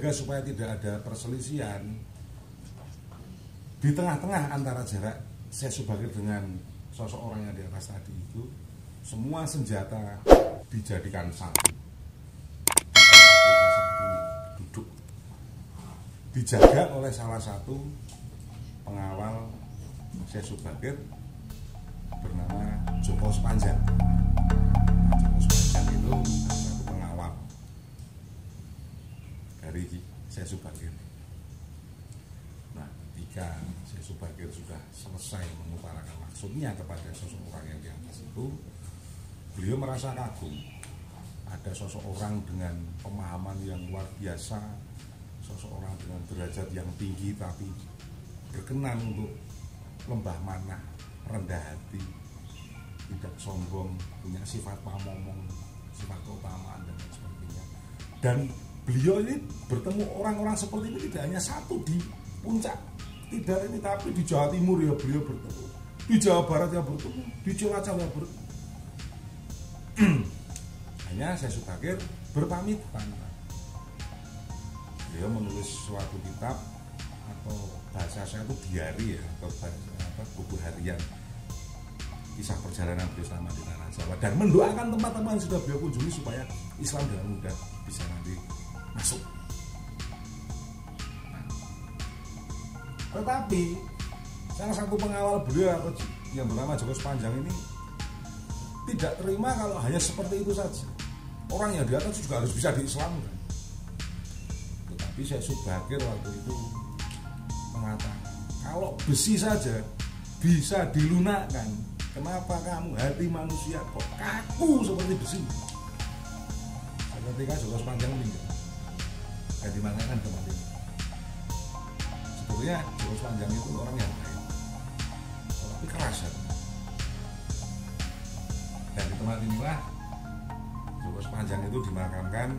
menjaga supaya tidak ada perselisihan di tengah-tengah antara jarak Syekh Subakir dengan sosok orang yang di atas tadi itu, semua senjata dijadikan satu. Duduk dijaga oleh salah satu pengawal Syekh Subakir bernama Joko Sepanjang. Joko Sepanjang itu satu pengawal dari Syekh Subakir. Nah, ketika Syekh Subakir sudah selesai mengutarakan maksudnya kepada sosok orang yang di atas itu, beliau merasa kagum. Ada sosok orang dengan pemahaman yang luar biasa, sosok orang dengan derajat yang tinggi tapi berkenan untuk lembah manah, rendah hati, tidak sombong, punya sifat pamomong, sifat keutamaan dan lain sebagainya. Dan beliau ini bertemu orang-orang seperti ini tidak hanya satu di puncak, tidak ini, tapi di Jawa Timur ya beliau bertemu, di Jawa Barat ya bertemu, di Cilacap ya bertemu. Hanya Syekh Subakir berpamitan. Beliau menulis suatu kitab atau bahasa saya itu diari ya, atau buku harian kisah perjalanan beliau selama di tanah Jawa, dan mendoakan tempat-tempat yang sudah beliau kunjungi supaya Islam dengan mudah bisa nanti masuk. Nah, tetapi salah satu pengawal beliau yang bernama Joko Sepanjang ini tidak terima kalau hanya seperti itu saja. Orang yang di atas juga harus bisa diislamkan. Tetapi Syekh Subakir waktu itu mengatakan, kalau besi saja bisa dilunakkan, kenapa kamu hati manusia kok kaku seperti besi? Ketika Joko Sepanjang meninggal dan dimakamkan tempat ini. Sebetulnya Joko Sepanjang itu orang yang baik, tapi keras. Dan di tempat inilah Joko Sepanjang itu dimakamkan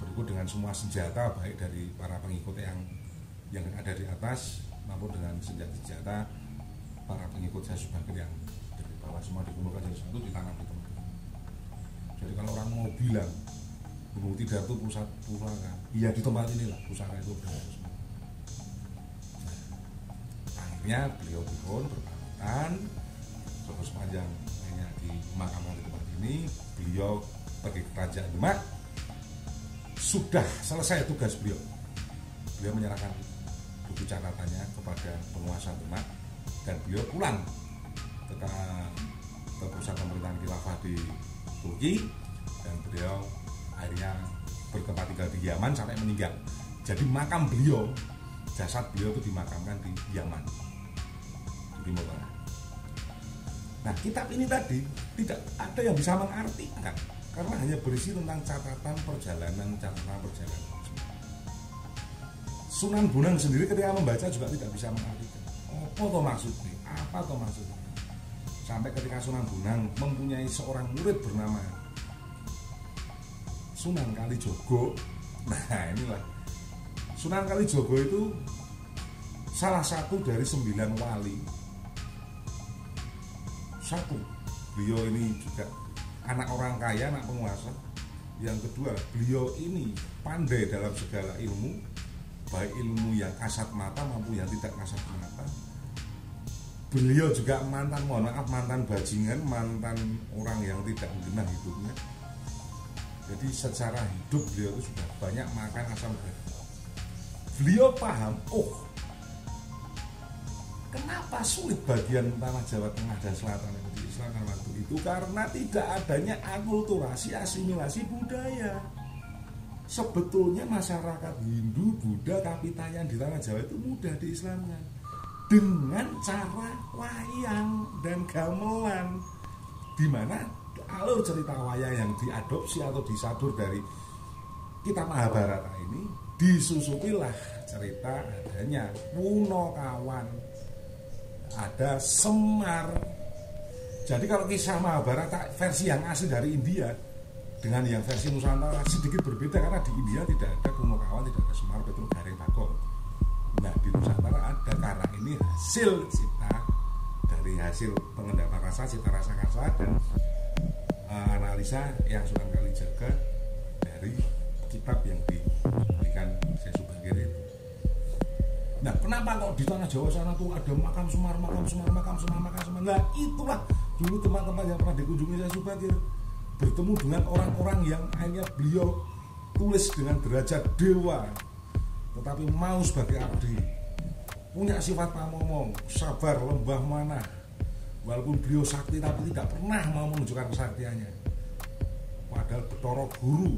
berikut dengan semua senjata, baik dari para pengikut yang ada di atas maupun dengan senjata-senjata para pengikut Syekh Subakir yang dari bawah, semua dikumpulkan jadi satu, ditanam di tempat ini. Jadi kalau orang mau bilang Gunung Tidar itu pusat pusaka, iya di tempat inilah pusaka itu berada. Akhirnya beliau pun berpamitan, Joko Sepanjang hanya dimakamkan di tempat ini. Beliau pergi ke Kerajaan Demak. Sudah selesai tugas beliau, beliau menyerahkan buku catatannya kepada penguasa Demak dan beliau pulang ke pusat pemerintahan khilafah di Turki, dan beliau akhirnya bertempat tinggal di Yaman sampai meninggal. Jadi makam beliau, jasad beliau itu dimakamkan di Yaman, di Timur Tengah. Nah, kitab ini tadi tidak ada yang bisa mengartikan karena hanya berisi tentang catatan perjalanan. Sunan Bonang sendiri ketika membaca juga tidak bisa mengartikan apa toh maksudnya. Sampai ketika Sunan Bonang mempunyai seorang murid bernama Sunan Kalijogo. Nah, inilah Sunan Kalijogo itu salah satu dari 9 wali. Satu, beliau ini juga anak orang kaya, anak penguasa. Yang kedua, beliau ini pandai dalam segala ilmu, baik ilmu yang kasat mata maupun yang tidak kasat mata. Beliau juga mantan bajingan, mantan orang yang tidak mengenal hidupnya. Jadi secara hidup beliau itu sudah banyak makan asam garam. Beliau paham, kenapa sulit bagian tanah Jawa Tengah dan Selatan itu diislamkan waktu itu? Karena tidak adanya akulturasi, asimilasi budaya. Sebetulnya masyarakat Hindu, Buddha, Kapitayan di tanah Jawa itu mudah diislamkan dengan cara wayang dan gamelan, di mana alur cerita wayang yang diadopsi atau disadur dari kitab Mahabharata ini disusutilah cerita adanya Punakawan, ada Semar. Jadi kalau kisah Mahabharata versi yang asli dari India dengan yang versi Nusantara sedikit berbeda, karena di India tidak ada Punakawan, tidak ada Semar, Petruk, Garing, Bagong. Nah, di Nusantara ada, karena ini hasil cipta dari hasil pengendapan rasa, cita rasa kasa dan analisa yang Sunan Kalijaga dari kitab yang diberikan didirikan Syekh Subagir itu. Nah, kenapa kok di tanah Jawa sana tuh ada makam Semar. Nah, itulah dulu tempat-tempat yang pernah dikunjungi Syekh Subagir. Bertemu dengan orang-orang yang akhirnya beliau tulis dengan derajat dewa, tetapi mau sebagai abdi, punya sifat pamomong, sabar, lembah manah. Walaupun beliau sakti tapi tidak pernah mau menunjukkan kesaktiannya. Padahal Bathara Guru,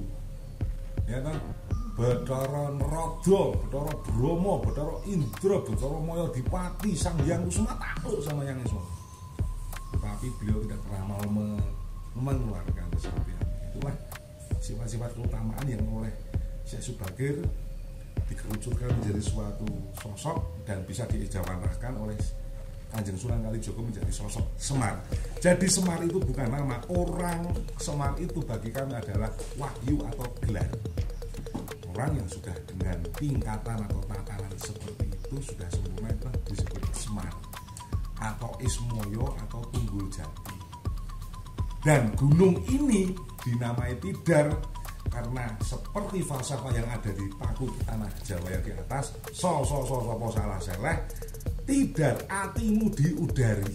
ya kan, Bathara Narada, Bathara Brahma, Bathara Indra, Bathara Mayadipati, Sang Hyang Kusuma takluk sama yang semua. Tetapi beliau tidak pernah mau mengeluarkan kesaktian. Itulah sifat-sifat keutamaan yang oleh Syekh Subagir dikerucutkan menjadi suatu sosok dan bisa diijawanahkan oleh Kanjeng Sunan Kalijogo menjadi sosok Semar. Jadi Semar itu bukan nama, orang Semar itu bagi kami adalah wahyu atau gelar. Orang yang sudah dengan tingkatan atau tatanan seperti itu sudah sempurna itu disebut Semar atau Ismoyo atau Tunggul Jati. Dan gunung ini dinamai Tidar karena seperti falsafah yang ada di paku tanah Jawa yang di atas, sopo salah seleh, Tidar atimu diudari.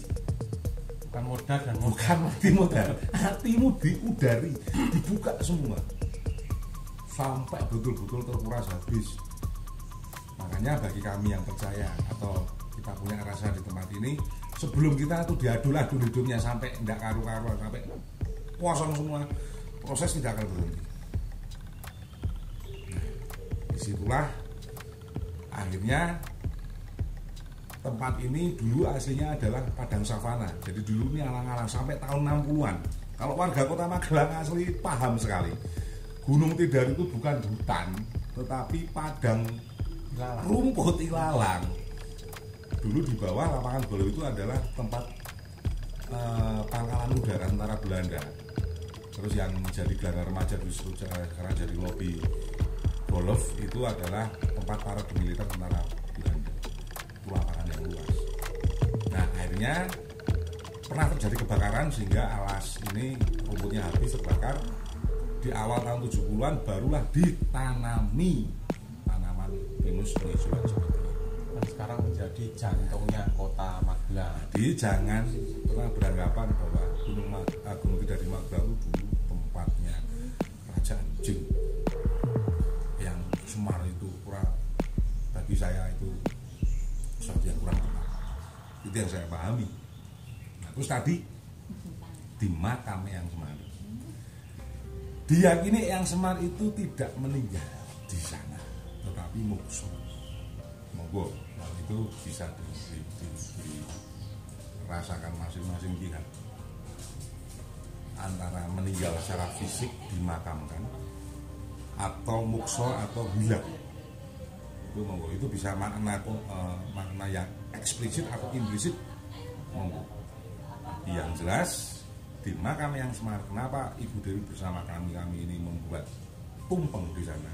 Bukan modal dan bukan modal, hatimu diudari, dibuka semua sampai betul-betul terkuras habis. Makanya bagi kami yang percaya atau kita punya rasa di tempat ini, sebelum kita tuh diadul-adul hidupnya sampai tidak karu-karuan, sampai kosong semua, proses tidak akan berhenti. Disitulah akhirnya tempat ini dulu aslinya adalah padang savana. Jadi dulu ini alang-alang sampai tahun 60-an. Kalau warga kota Magelang asli paham sekali. Gunung Tidar itu bukan hutan, tetapi padang rumput ilalang. Dulu di bawah lapangan bola itu adalah tempat pangkalan udara tentara Belanda. Terus yang menjadi gelanggang remaja dulu sekarang jadi lobi golf itu adalah tempat para militer tentara Belanda. Itu lapangan yang luas. Nah, akhirnya pernah terjadi kebakaran sehingga alas ini rumputnya habis terbakar. Di awal tahun 70-an barulah ditanami tanaman pinus penghijauan seperti ini. Dan sekarang menjadi jantungnya kota Magelang. Jadi jangan pernah beranggapan bahwa Gunung Tidar di Magelang itu dulu tempatnya Kerajaan Jin. Yang Semar itu kurang, bagi saya itu sesuatu yang kurang tepat. Itu yang saya pahami. Nah, terus tadi di makam yang Semar, diyakini yang Semar itu tidak meninggal di sana, tetapi mukso. Monggo, itu bisa dirasakan masing-masing pihak. Antara meninggal secara fisik dimakamkan, atau mukso atau hilang. Itu monggo, itu bisa makna yang eksplisit atau implisit. Monggo. Yang jelas di makam yang Semar, kenapa Ibu Dewi bersama kami ini membuat tumpeng di sana?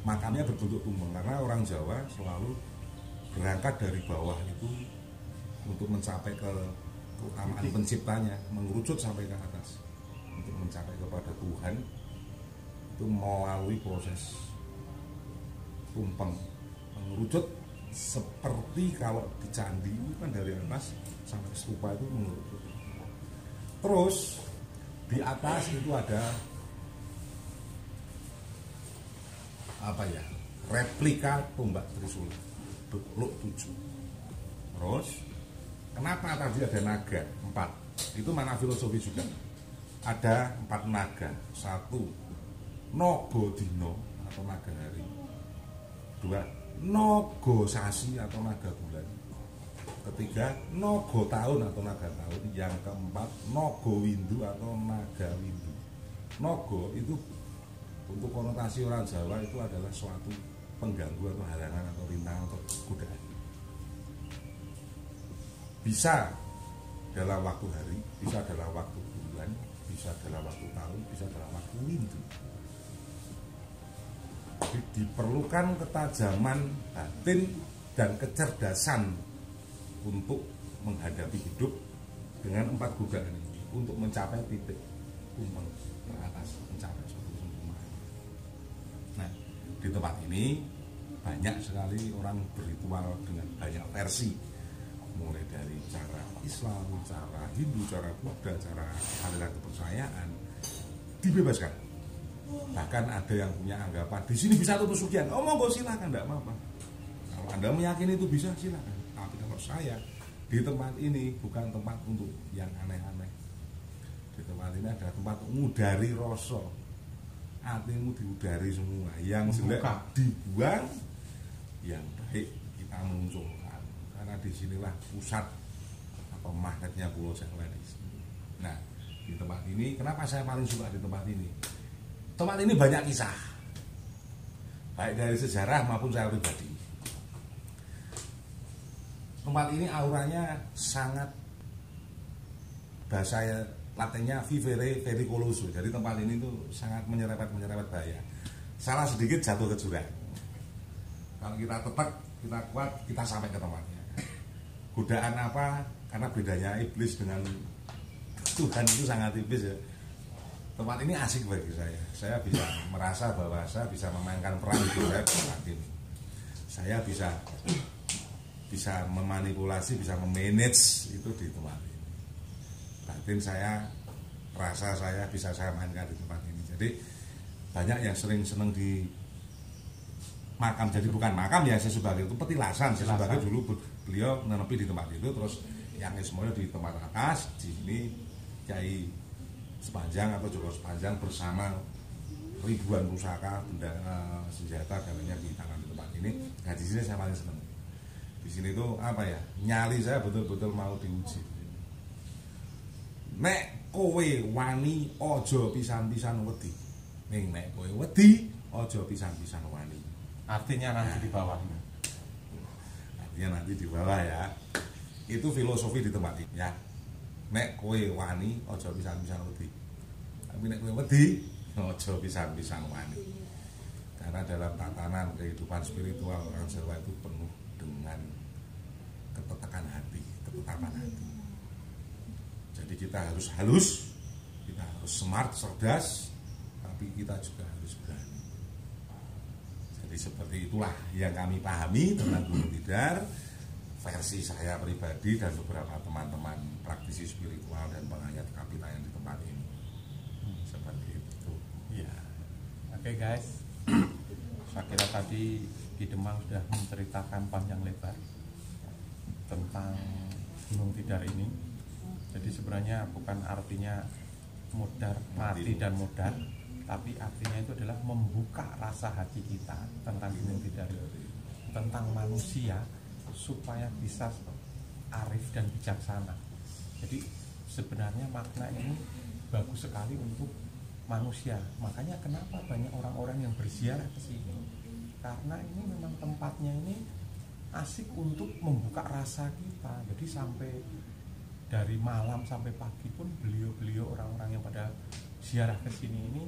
Makamnya berbentuk tumpeng karena orang Jawa selalu berangkat dari bawah itu untuk mencapai ke keutamaan penciptanya, mengerucut sampai ke atas untuk mencapai kepada Tuhan. Itu melalui proses tumpeng, mengerucut seperti kalau di candi itu kan dari atas sampai stupa itu mengerucut. Terus di atas itu ada apa ya, replika tombak Trisula Bekluk 7. Terus kenapa tadi ada naga 4? Itu mana filosofi juga. Ada 4 naga. 1 Naga Dina atau naga hari. 2 Naga Sasi atau naga bulan. Ketiga, Naga Tahun atau naga tahun. Yang keempat, Naga Windu atau naga windu. Naga itu untuk konotasi orang Jawa itu adalah suatu pengganggu atau halangan atau rintangan atau godaan. Bisa dalam waktu hari, bisa dalam waktu bulan, bisa dalam waktu tahun, bisa dalam waktu windu. Jadi diperlukan ketajaman batin dan kecerdasan untuk menghadapi hidup dengan 4 godaan ini, untuk mencapai titik tumpeng ke atas, mencapai suatu kesempurnaan. Nah, Di tempat ini banyak sekali orang berritual dengan banyak versi, mulai dari cara Islam, cara Hindu, cara Buddha, cara aliran kepercayaan, dibebaskan. Bahkan ada yang punya anggapan di sini bisa tuh pesugihan, oh monggo silakan, enggak apa-apa. Kalau Anda meyakini itu bisa, silakan. Tapi kalau saya di tempat ini bukan tempat untuk yang aneh-aneh. Di tempat ini adalah tempat ngudari rasa, hatimu diudari semua, yang jelek dibuang, yang baik kita munculkan. Karena disinilah pusat atau magnetnya Pulau Jawa di sini. Nah, di tempat ini, kenapa saya paling suka di tempat ini? Tempat ini banyak kisah, baik dari sejarah maupun secara pribadi. Tempat ini auranya sangat, bahasa Latinnya vivere pericoloso. Jadi tempat ini tuh sangat menyerempet bahaya. Salah sedikit jatuh ke jurang. Kalau kita tetap, kita kuat, kita sampai ke tempatnya. Godaan apa? Karena bedanya iblis dengan Tuhan itu sangat tipis ya. Tempat ini asik bagi saya. Saya bisa merasa bahwa saya bisa memainkan peran di tempat ini. Saya bisa memanipulasi, bisa memanage itu di tempat ini. Batin saya, rasa saya bisa saya mainkan di tempat ini. Jadi banyak yang sering seneng di makam. Jadi bukan makam ya, saya sebagai itu petilasan. Saya sebagai dulu beliau menepi di tempat itu, terus yang semuanya di tempat atas. Di sini Kiai Sepanjang atau Joko Sepanjang bersama ribuan pusaka, benda, senjata dan lainnya di tangan di tempat ini. Nah di sini saya paling seneng. Di sini tuh apa ya, nyali saya betul-betul mau diuji. Nek kowe wani ojo pisan-pisan wedi. Nek kowe wedi ojo pisan-pisan wani. Artinya nanti di bawah. Artinya nanti di bawah ya. Itu filosofi di tempat ini ya. Nek kowe wani ojo pisan-pisan wedi. Tapi nek kowe wedi ojo pisan-pisan wani. Karena dalam tatanan kehidupan spiritual orang Jawa itu penuh dengan ketetakan hati, ketetapan hati. Jadi kita harus halus, kita harus smart, cerdas, tapi kita juga harus berani. Jadi seperti itulah yang kami pahami tentang Gunung Tidar, versi saya pribadi dan beberapa teman-teman praktisi spiritual dan penghayat kapita yang di tempat ini. Seperti itu. Ya, oke guys. Saya kira tadi di Demang sudah menceritakan panjang lebar tentang Gunung Tidar ini. Jadi sebenarnya bukan artinya mudar, mati dan mudar, tapi artinya itu adalah membuka rasa hati kita tentang Gunung Tidar, tentang manusia supaya bisa arif dan bijaksana. Jadi sebenarnya makna ini bagus sekali untuk manusia. Makanya kenapa banyak orang-orang yang berziarah ke sini? Karena ini memang tempatnya ini asik untuk membuka rasa kita. Jadi sampai dari malam sampai pagi pun beliau-beliau orang-orang yang pada ziarah ke sini ini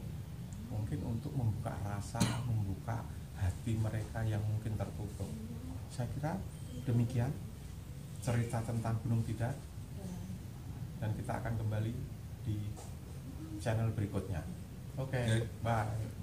mungkin untuk membuka rasa, membuka hati mereka yang mungkin tertutup. Saya kira demikian cerita tentang Gunung Tidar, dan kita akan kembali di channel berikutnya. Oke, bye.